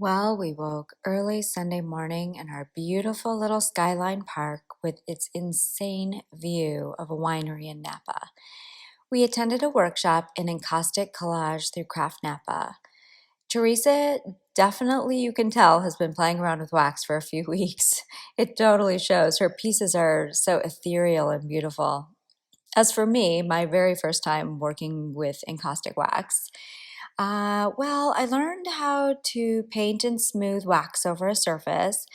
Well, we woke early Sunday morning in our beautiful little skyline park with its insane view of a winery in Napa. We attended a workshop in encaustic collage through Craft Napa. Teresa, definitely you can tell, has been playing around with wax for a few weeks. It totally shows. Her pieces are so ethereal and beautiful. As for me, my very first time working with encaustic wax, well, I learned how to paint and smooth wax over a surface,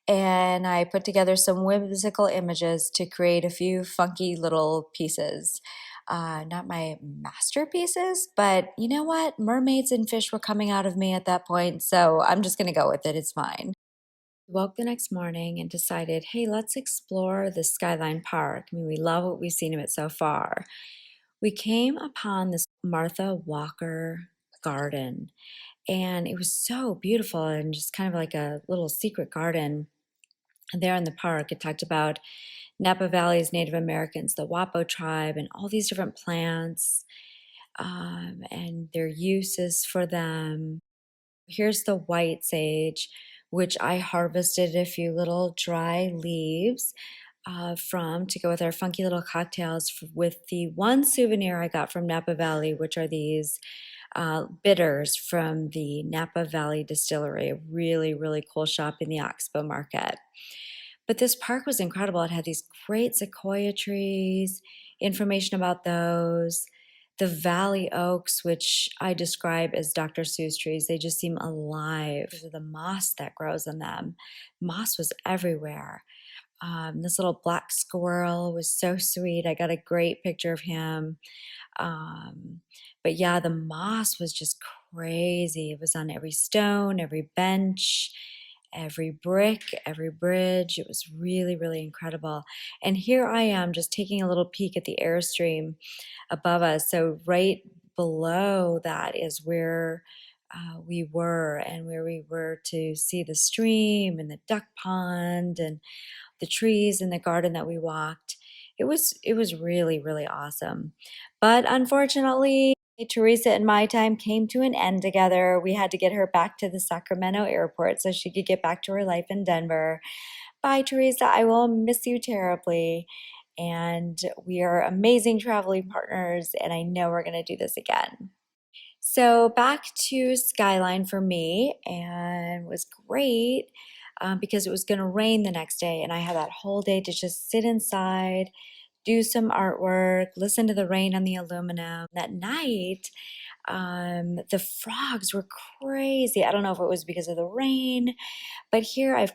and I put together some whimsical images to create a few funky little pieces. Not my masterpieces, but you know what? Mermaids and fish were coming out of me at that point, so I'm just going to go with it. It's fine. Woke the next morning and decided, hey, let's explore the Skyline Park. I mean, we love what we've seen of it so far. We came upon this Martha Walker garden, and it was so beautiful and just kind of like a little secret garden there in the park. It talked about Napa Valley's Native Americans, the Wapo tribe, and all these different plants and their uses for them. Here's the white sage, which I harvested a few little dry leaves from to go with our funky little cocktails with the one souvenir I got from Napa Valley, which are these bitters from the Napa Valley Distillery, a really, really cool shop in the Oxbow Market. But this park was incredible. It had these great sequoia trees, information about those, the valley oaks, which I describe as Dr. Seuss trees. They just seem alive because of the moss that grows on them. Moss was everywhere. This little black squirrel was so sweet. I got a great picture of him. Um, but yeah, the moss was just crazy. It was on every stone, every bench, every brick, every bridge. It was really, really incredible. And here I am just taking a little peek at the Airstream above us. So right below that is where we were and where we were to see the stream and the duck pond and the trees in the garden that we walked. It was really, really awesome. But unfortunately, Teresa and my time came to an end together. We had to get her back to the Sacramento airport so she could get back to her life in Denver. Bye, Teresa. I will miss you terribly. And we are amazing traveling partners, and I know we're going to do this again. So back to Skyline for me, and was great because it was going to rain the next day, and I had that whole day to just sit inside, do some artwork, listen to the rain on the aluminum. That night, the frogs were crazy. I don't know if it was because of the rain, but here I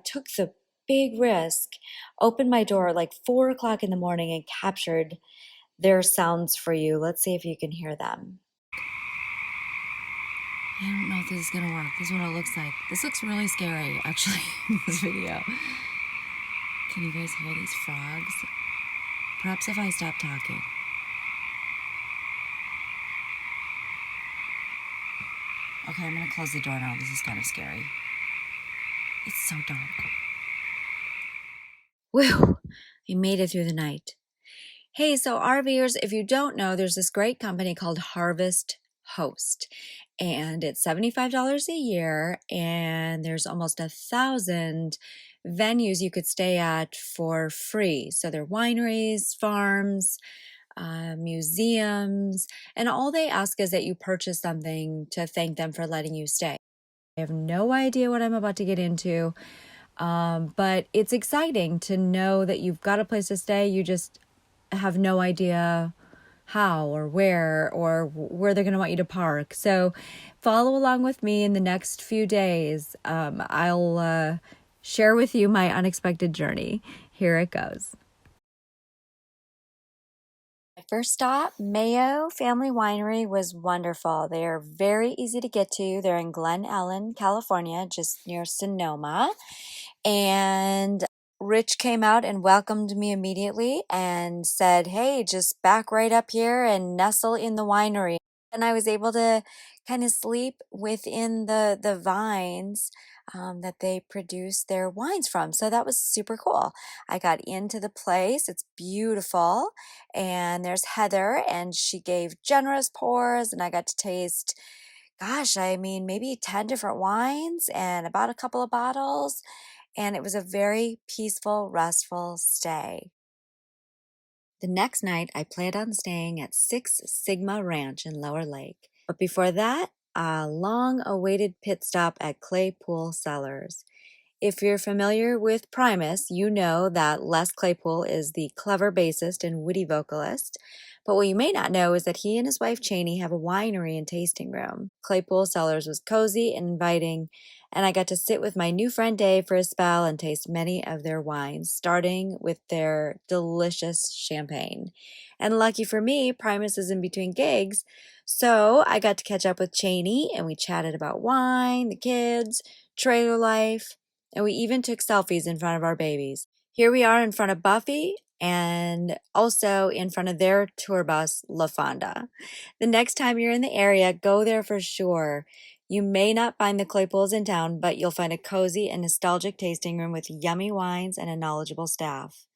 took the big risk, opened my door at like 4 o'clock in the morning and captured their sounds for you. Let's see if you can hear them. I don't know if this is gonna work. This is what it looks like. This looks really scary, actually, in this video. Can you guys hear these frogs? Perhaps if I stop talking. Okay, I'm gonna close the door now. This is kind of scary. It's so dark. Whew, I made it through the night. Hey, so RVers, if you don't know, there's this great company called Harvest Host, and it's $75 a year, and there's almost 1,000 venues you could stay at for free. So they're wineries, farms, museums, and all they ask is that you purchase something to thank them for letting you stay. I have no idea what I'm about to get into, but it's exciting to know that you've got a place to stay. You just have no idea how or where they're going to want you to park. So follow along with me in the next few days. I'll share with you my unexpected journey. Here it goes. My first stop, Mayo Family Winery, was wonderful. They are very easy to get to. They're in Glen Ellen, California, just near Sonoma. And Rich came out and welcomed me immediately and said, hey, just back right up here and nestle in the winery. And I was able to kind of sleep within the vines that they produce their wines from. So that was super cool. I got into the place. It's beautiful. And there's Heather, and she gave generous pours, and I got to taste gosh, I mean, maybe 10 different wines and about a couple of bottles. And it was a very peaceful, restful stay. The next night, I planned on staying at Six Sigma Ranch in Lower Lake. But before that, a long awaited pit stop at Claypool Cellars. If you're familiar with Primus, you know that Les Claypool is the clever bassist and witty vocalist. But what you may not know is that he and his wife Cheney have a winery and tasting room. Claypool Cellars was cozy and inviting, and I got to sit with my new friend Dave for a spell and taste many of their wines, starting with their delicious champagne. And lucky for me, Primus is in between gigs, so I got to catch up with Cheney and we chatted about wine, the kids, trailer life, and we even took selfies in front of our babies. Here we are in front of Buffy and also in front of their tour bus, La Fonda. The next time you're in the area, go there for sure. You may not find the Claypools in town, but you'll find a cozy and nostalgic tasting room with yummy wines and a knowledgeable staff.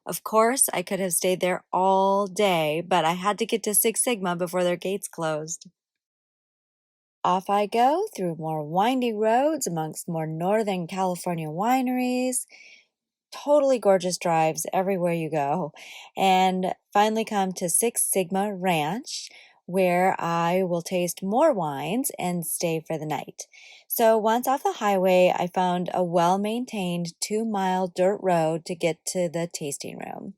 Of course, I could have stayed there all day, but I had to get to Six Sigma before their gates closed. Off I go through more windy roads amongst more Northern California wineries. Totally gorgeous drives everywhere you go. And finally come to Six Sigma Ranch, where I will taste more wines and stay for the night. So once off the highway, I found a well-maintained 2-mile dirt road to get to the tasting room.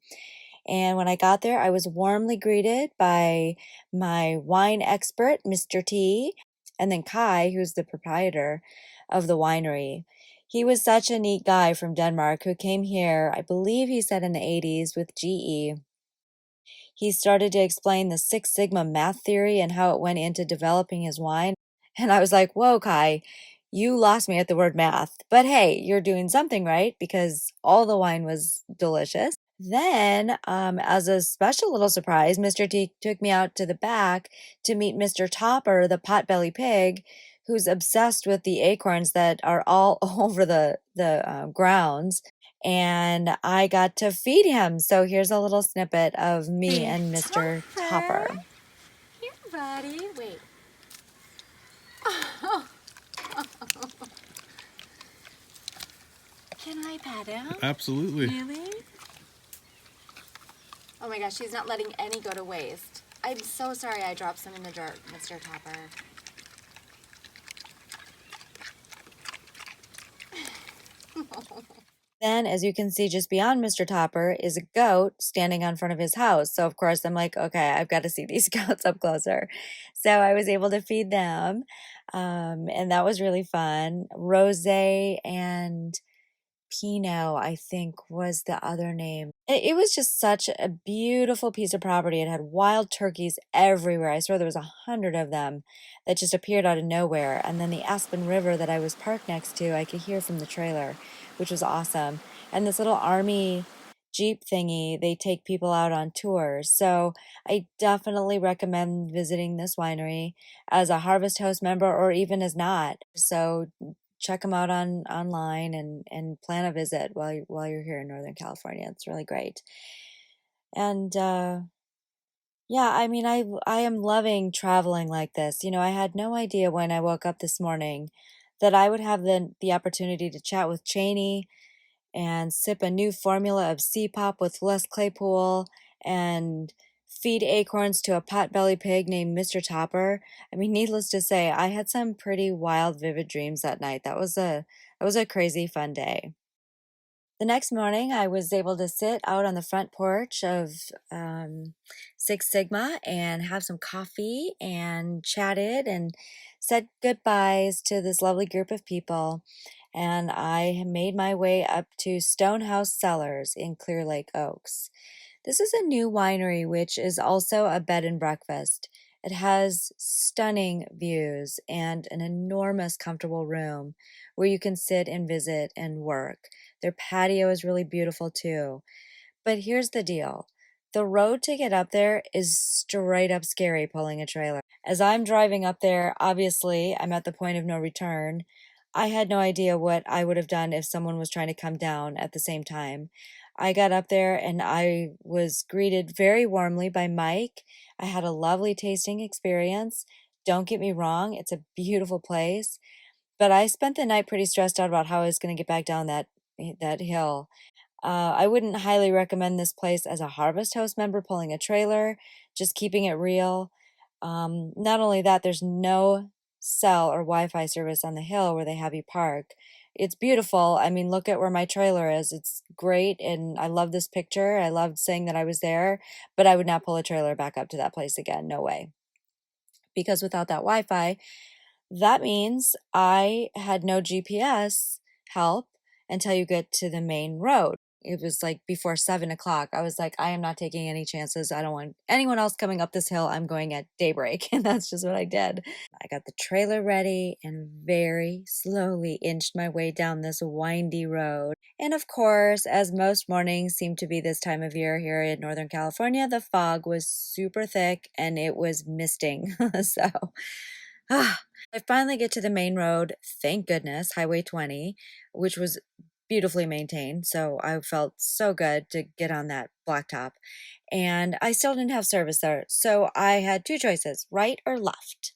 And when I got there, I was warmly greeted by my wine expert, Mr. T, and then Kai, who's the proprietor of the winery. He was such a neat guy from Denmark who came here, I believe he said in the 80s with GE. He started to explain the Six Sigma math theory and how it went into developing his wine. And I was like, whoa, Kai, you lost me at the word math. But hey, you're doing something right because all the wine was delicious. Then, as a special little surprise, Mr. T took me out to the back to meet Mr. Topper, the potbelly pig, who's obsessed with the acorns that are all over the grounds. And I got to feed him. So here's a little snippet of me and Mr. Topper. Here, buddy. Wait. Can I pet him? Absolutely. Really? Oh my gosh, he's not letting any go to waste. I'm so sorry I dropped some in the dirt, Mr. Topper. Then, as you can see just beyond Mr. Topper, is a goat standing on front of his house. So, of course, I'm like, okay, I've got to see these goats up closer. So, I was able to feed them, and that was really fun. Rose and Pinot, I think, was the other name. It was just such a beautiful piece of property. It had wild turkeys everywhere. I swear there was 100 of them that just appeared out of nowhere. And then the Aspen River that I was parked next to, I could hear from the trailer, which was awesome. And this little army Jeep thingy, they take people out on tours. So I definitely recommend visiting this winery as a Harvest Host member or even as not. So check them out on online and plan a visit while you're here in Northern California. It's really great. And yeah, I mean I am loving traveling like this. You know, I had no idea when I woke up this morning that I would have the opportunity to chat with Cheney and sip a new formula of C-pop with Les Claypool and feed acorns to a pot-belly pig named Mr. Topper. I mean, needless to say, I had some pretty wild, vivid dreams that night. That was a crazy fun day. The next morning, I was able to sit out on the front porch of Six Sigma and have some coffee and chatted and said goodbyes to this lovely group of people. And I made my way up to Stonehouse Cellars in Clear Lake Oaks. This is a new winery, which is also a bed and breakfast. It has stunning views and an enormous comfortable room where you can sit and visit and work. Their patio is really beautiful too. But here's the deal. The road to get up there is straight up scary pulling a trailer. As I'm driving up there, obviously, I'm at the point of no return. I had no idea what I would have done if someone was trying to come down at the same time. I got up there and I was greeted very warmly by Mike. I had a lovely tasting experience. Don't get me wrong, it's a beautiful place, but I spent the night pretty stressed out about how I was going to get back down that hill. I wouldn't highly recommend this place as a Harvest Host member pulling a trailer, just keeping it real. Not only that, there's no cell or Wi-Fi service on the hill where they have you park. It's beautiful. I mean, look at where my trailer is. It's great, and I love this picture. I loved saying that I was there, but I would not pull a trailer back up to that place again. No way. Because without that Wi-Fi, that means I had no GPS help until you get to the main road. It was like before 7 o'clock. I was like, I am not taking any chances. I don't want anyone else coming up this hill. I'm going at daybreak. And that's just what I did. I got the trailer ready and very slowly inched my way down this windy road. And of course, as most mornings seem to be this time of year here in Northern California, the fog was super thick and it was misting. So, I finally get to the main road, thank goodness, Highway 20, which was beautifully maintained. So I felt so good to get on that blacktop. And I still didn't have service there. So I had two choices, right or left.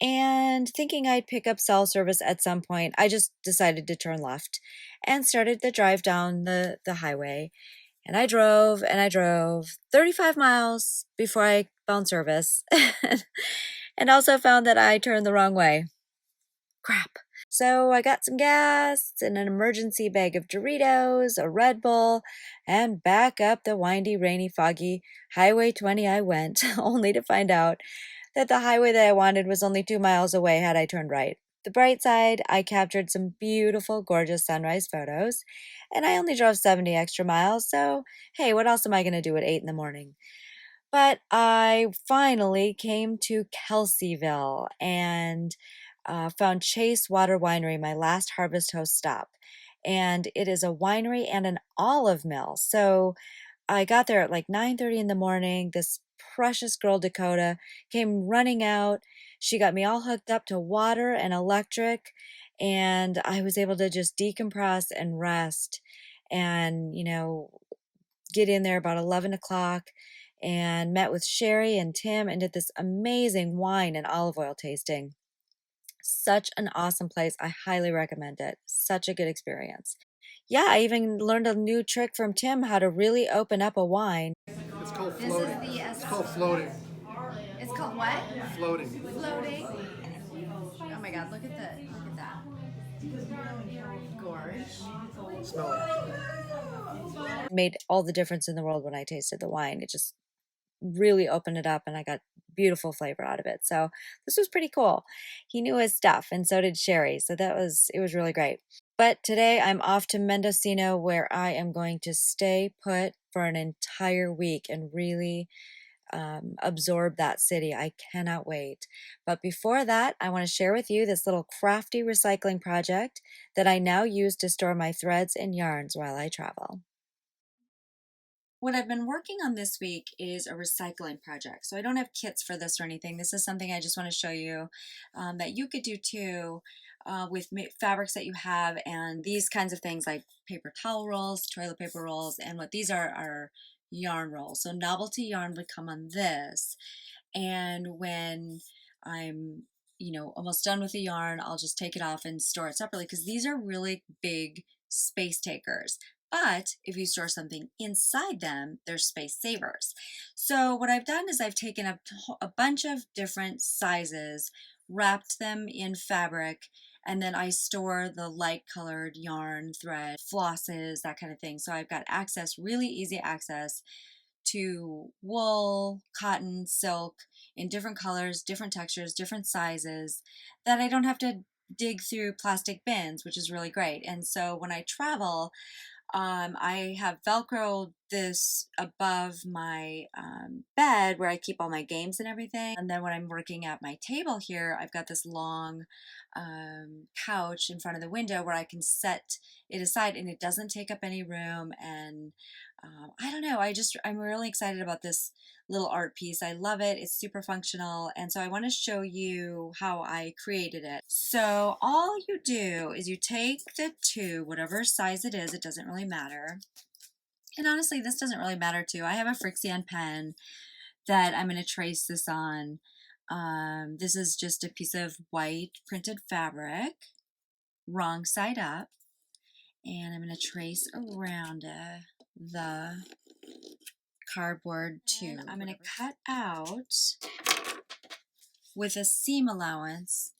And thinking I'd pick up cell service at some point, I just decided to turn left and started the drive down the highway. And I drove 35 miles before I found service. And also found that I turned the wrong way. Crap. So I got some gas and an emergency bag of Doritos, a Red Bull, and back up the windy, rainy, foggy Highway 20 I went, only to find out that the highway that I wanted was only 2 miles away had I turned right. The bright side, I captured some beautiful, gorgeous sunrise photos, and I only drove 70 extra miles, so hey, what else am I going to do at 8 in the morning? But I finally came to Kelseyville and found Chase Water Winery, my last Harvest Host stop. And it is a winery and an olive mill. So I got there at like 9:30 in the morning. This precious girl, Dakota, came running out. She got me all hooked up to water and electric, and I was able to just decompress and rest and, get in there about 11 o'clock and met with Sherry and Tim and did this amazing wine and olive oil tasting. Such an awesome place. I highly recommend it. Such a good experience. Yeah, I even learned a new trick from Tim how to really open up a wine. It's called This is floating. the It's called floating. It's called what? Floating. Floating. Oh my God! Look at that. Gorge. Smell it. It made all the difference in the world when I tasted the wine. It just really opened it up and I got beautiful flavor out of it. So this was pretty cool. He knew his stuff and so did Sherry. So it was really great. But today I'm off to Mendocino where I am going to stay put for an entire week and really absorb that city. I cannot wait. But before that, I want to share with you this little crafty recycling project that I now use to store my threads and yarns while I travel. What I've been working on this week is a recycling project. So I don't have kits for this or anything. This is something I just want to show you that you could do too with fabrics that you have and these kinds of things like paper towel rolls, toilet paper rolls, and what these are yarn rolls. So novelty yarn would come on this. And when I'm almost done with the yarn, I'll just take it off and store it separately because these are really big space takers. But if you store something inside them, they're space savers. So what I've done is I've taken a bunch of different sizes, wrapped them in fabric, and then I store the light colored yarn, thread, flosses, that kind of thing. So I've got access, really easy access to wool, cotton, silk in different colors, different textures, different sizes that I don't have to dig through plastic bins, which is really great. And so when I travel, I have Velcro this above my bed where I keep all my games and everything. And then when I'm working at my table here, I've got this long couch in front of the window where I can set it aside and it doesn't take up any room. And I don't know, I'm really excited about this little art piece. I love it. It's super functional. And so I want to show you how I created it. So all you do is you take the two, whatever size it is, it doesn't really matter. And honestly, this doesn't really matter too. I have a Frixion pen that I'm going to trace this on. This is just a piece of white printed fabric, wrong side up, and I'm going to trace around the cardboard tube. I'm going to cut out with a seam allowance,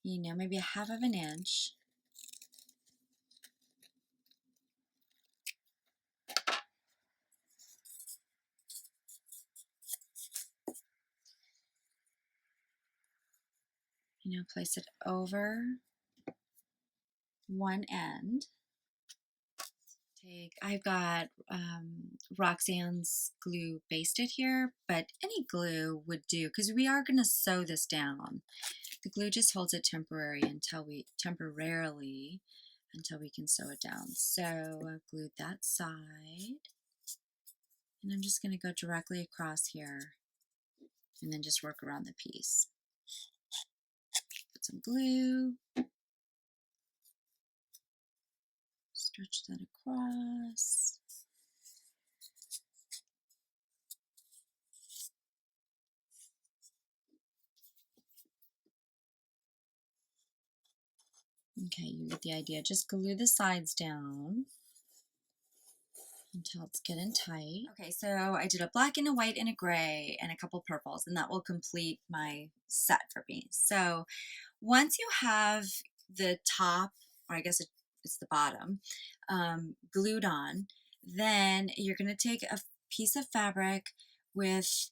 maybe a half of an inch. Place it over one end. I've got Roxanne's glue basted here, but any glue would do because we are going to sew this down. The glue just holds it temporarily until we can sew it down. So I've glued that side, and I'm just going to go directly across here and then just work around the piece. Put some glue, stretch that across. Okay, you get the idea. Just glue the sides down until it's getting tight. Okay, so I did a black and a white and a gray and a couple purples, and that will complete my set for me. So once you have the top, or I guess it's the bottom, glued on, then you're going to take a piece of fabric with,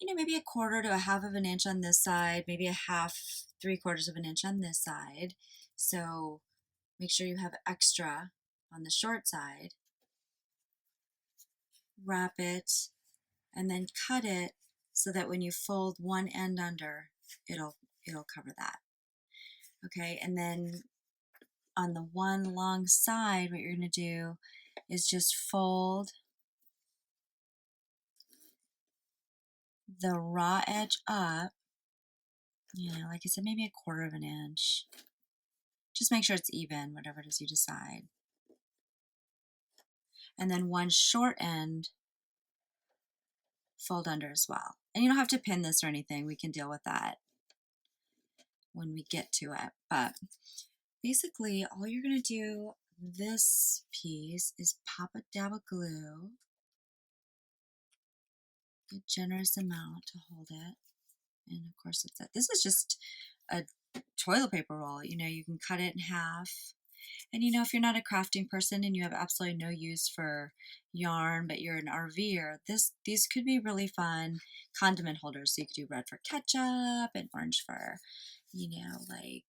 maybe a quarter to a half of an inch on this side, maybe a half, 3/4 of an inch on this side. So make sure you have extra on the short side. Wrap it and then cut it so that when you fold one end under, it'll cover that. Okay, and then on the one long side, what you're going to do is just fold the raw edge up, like I said, maybe a quarter of an inch. Just make sure it's even, whatever it is you decide. And then one short end, fold under as well. And you don't have to pin this or anything. We can deal with that when we get to it. But basically, all you're going to do this piece is pop a dab of glue, a generous amount to hold it. And of course, it's this is just a toilet paper roll. You can cut it in half. And if you're not a crafting person and you have absolutely no use for yarn, but you're an RVer, these could be really fun condiment holders. So you could do red for ketchup and orange for, like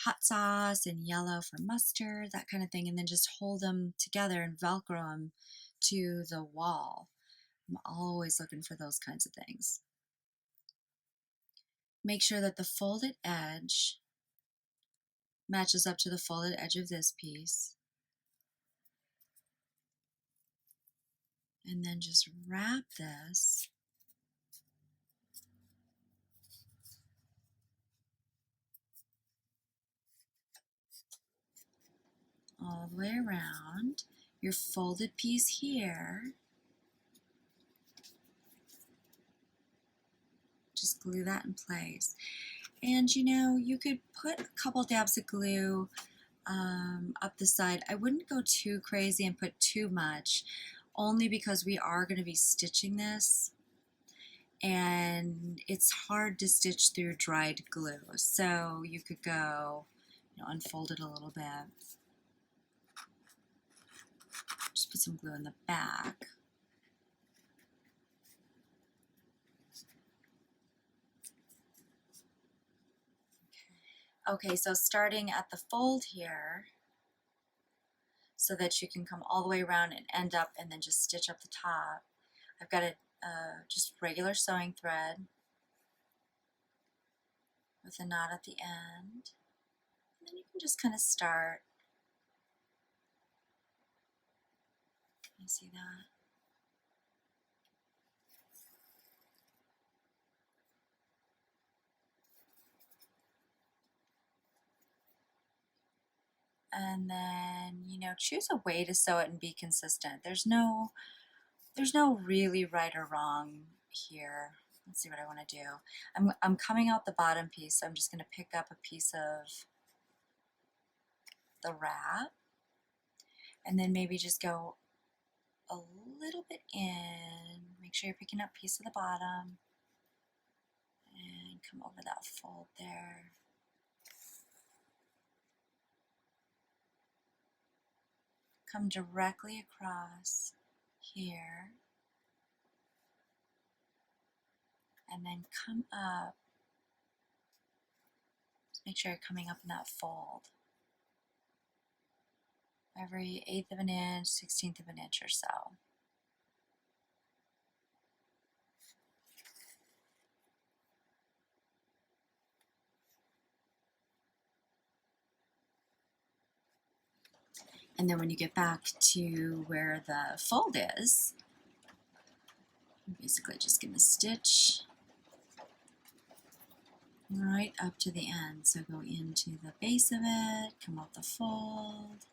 hot sauce, and yellow for mustard, that kind of thing. And then just hold them together and Velcro them to the wall. I'm always looking for those kinds of things. Make sure that the folded edge matches up to the folded edge of this piece. And then just wrap this all the way around your folded piece here. Just glue that in place. And you could put a couple dabs of glue up the side. I wouldn't go too crazy and put too much, only because we are going to be stitching this, and it's hard to stitch through dried glue. So you could go, unfold it a little bit. Just put some glue in the back. Okay, so starting at the fold here, so that you can come all the way around and end up and then just stitch up the top. I've got a just regular sewing thread with a knot at the end. And then you can just kind of start. You see that? And then, choose a way to sew it and be consistent. There's no really right or wrong here. let's see what I want to do. I'm coming out the bottom piece, so I'm just going to pick up a piece of the wrap, and then maybe just go a little bit in. Make sure you're picking up a piece of the bottom, and come over that fold there. Come directly across here, and then come up. Just make sure you're coming up in that fold. Every 1/8 of an inch, 1/16 of an inch or so. And then when you get back to where the fold is, you're basically just going to stitch right up to the end. So go into the base of it, come out the fold.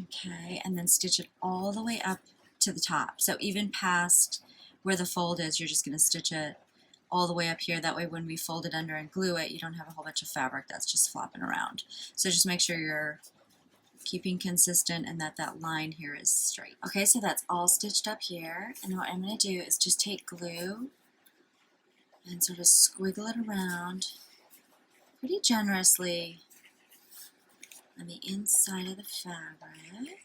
Okay, and then stitch it all the way up to the top. So even past where the fold is, you're just going to stitch it all the way up here. That way when we fold it under and glue it, you don't have a whole bunch of fabric that's just flopping around. So just make sure you're keeping consistent and that that line here is straight. Okay, so that's all stitched up here, and what I'm going to do is just take glue and sort of squiggle it around pretty generously on the inside of the fabric.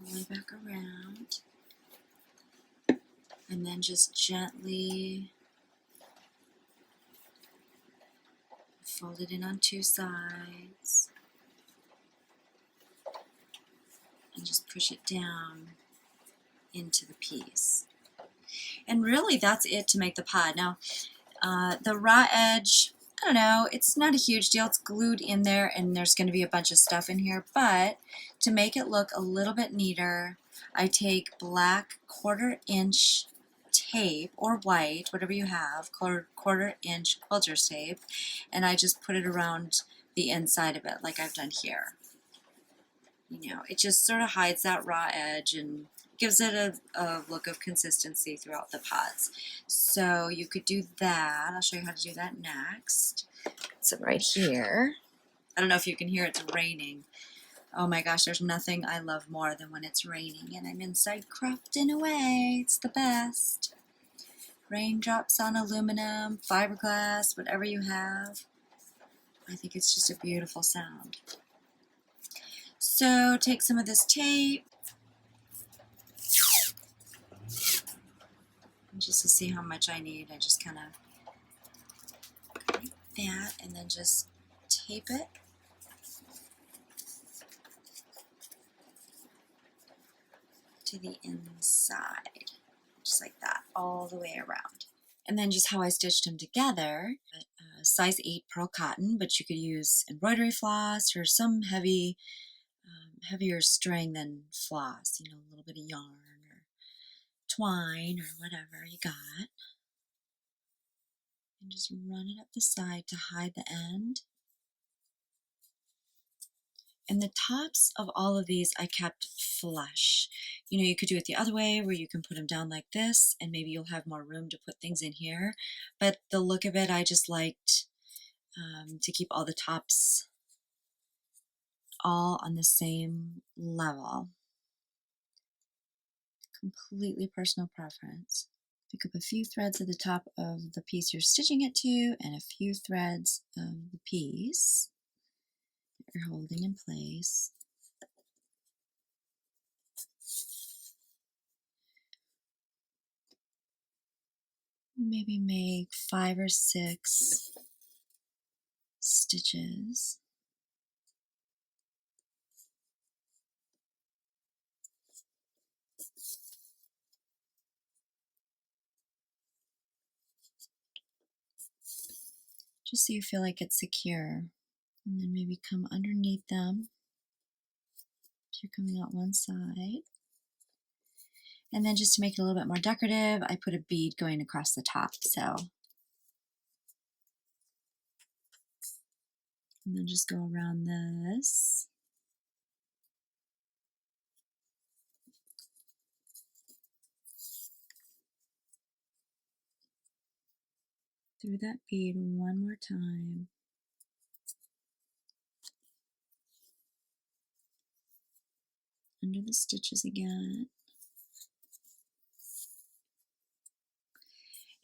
All the way back around, and then just gently fold it in on two sides and just push it down into the piece. And really that's it to make the pod. Now the raw edge, I don't know, it's not a huge deal. It's glued in there and there's going to be a bunch of stuff in here, but to make it look a little bit neater, I take black 1/4 inch tape, or white, whatever you have, 1/4 inch quilter's tape, and I just put it around the inside of it like I've done here. You know, it just sort of hides that raw edge and gives it a look of consistency throughout the pods. So you could do that. I'll show you how to do that next. So right here, I don't know if you can hear it's raining. Oh my gosh, there's nothing I love more than when it's raining and I'm inside crafting away. It's the best. Raindrops on aluminum, fiberglass, whatever you have. I think it's just a beautiful sound. So take some of this tape, and just to see how much I need, I just kind of like that, and then just tape it to the inside, just like that, all the way around. And then just how I stitched them together, size 8 pearl cotton, but you could use embroidery floss or some heavier string than floss, you know, a little bit of yarn or twine or whatever you got. And just run it up the side to hide the end. And the tops of all of these I kept flush. You know, you could do it the other way where you can put them down like this and maybe you'll have more room to put things in here. But the look of it, I just liked to keep all the tops all on the same level. Completely personal preference. Pick up a few threads at the top of the piece you're stitching it to and a few threads of the piece that you're holding in place. Maybe make 5 or 6 stitches. Just so you feel like it's secure. And then maybe come underneath them if you're coming out one side. And then just to make it a little bit more decorative, I put a bead going across the top. So, and then just go around this. Through that bead one more time. Under the stitches again.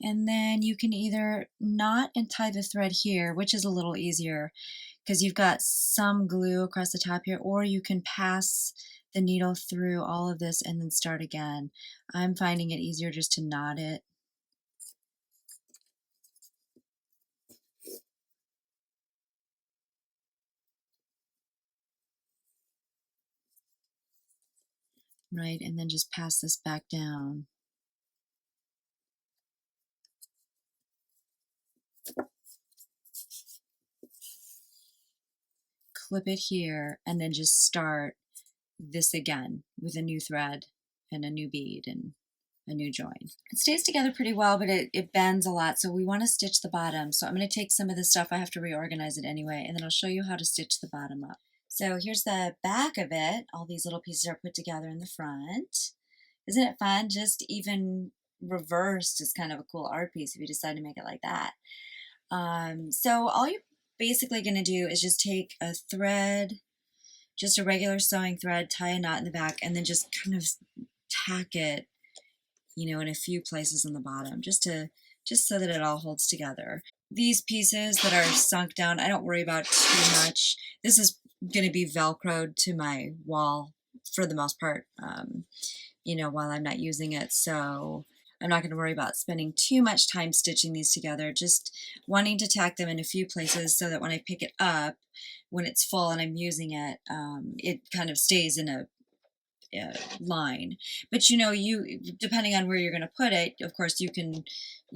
And then you can either knot and tie the thread here, which is a little easier because you've got some glue across the top here, or you can pass the needle through all of this and then start again. I'm finding it easier just to knot it. Right, and then just pass this back down. Clip it here, and then just start this again with a new thread and a new bead and a new join. It stays together pretty well, but it bends a lot, so we want to stitch the bottom. So I'm going to take some of this stuff, I have to reorganize it anyway, and then I'll show you how to stitch the bottom up. So here's the back of it. All these little pieces are put together in the front. Isn't it fun? Just even reversed is kind of a cool art piece if you decide to make it like that. So all you're basically going to do is just take a thread, just a regular sewing thread, tie a knot in the back, and then just kind of tack it, you know, in a few places on the bottom, just so that it all holds together. These pieces that are sunk down, I don't worry about too much. This is going to be Velcroed to my wall for the most part, you know, while I'm not using it. So I'm not going to worry about spending too much time stitching these together, just wanting to tack them in a few places so that when I pick it up, when it's full and I'm using it, it kind of stays in a line. But you know, you depending on where you're going to put it, of course you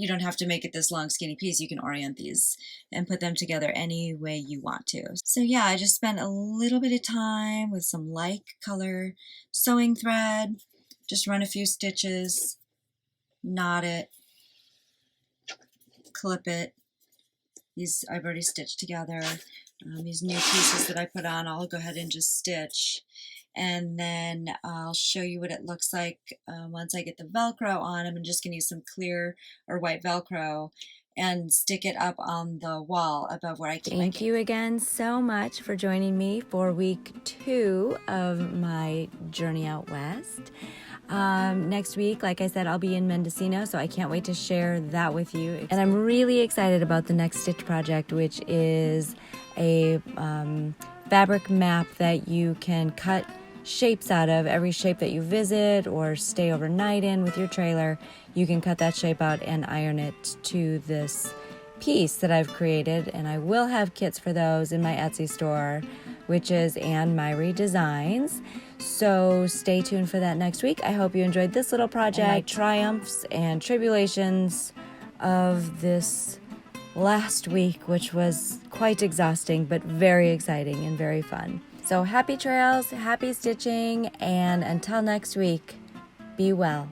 don't have to make it this long skinny piece. You can orient these and put them together any way you want to. So yeah, I just spent a little bit of time with some light color sewing thread, just run a few stitches, knot it, clip it. These I've already stitched together. These new pieces that I put on, I'll go ahead and just stitch. And then I'll show you what it looks like once I get the Velcro on. I'm just going to use some clear or white Velcro and stick it up on the wall above where I keep my Thank you again so much for joining me for week 2 of my journey out west. Next week, like I said, I'll be in Mendocino, so I can't wait to share that with you. And I'm really excited about the next stitch project, which is a fabric map that you can cut shapes out of. Every shape that you visit or stay overnight in with your trailer, you can cut that shape out and iron it to this piece that I've created. And I will have kits for those in my Etsy store, which is Myhre Designs. So stay tuned for that next week. I hope you enjoyed this little project, and my triumphs and tribulations of this last week, which was quite exhausting, but very exciting and very fun. So happy trails, happy stitching, and until next week, be well.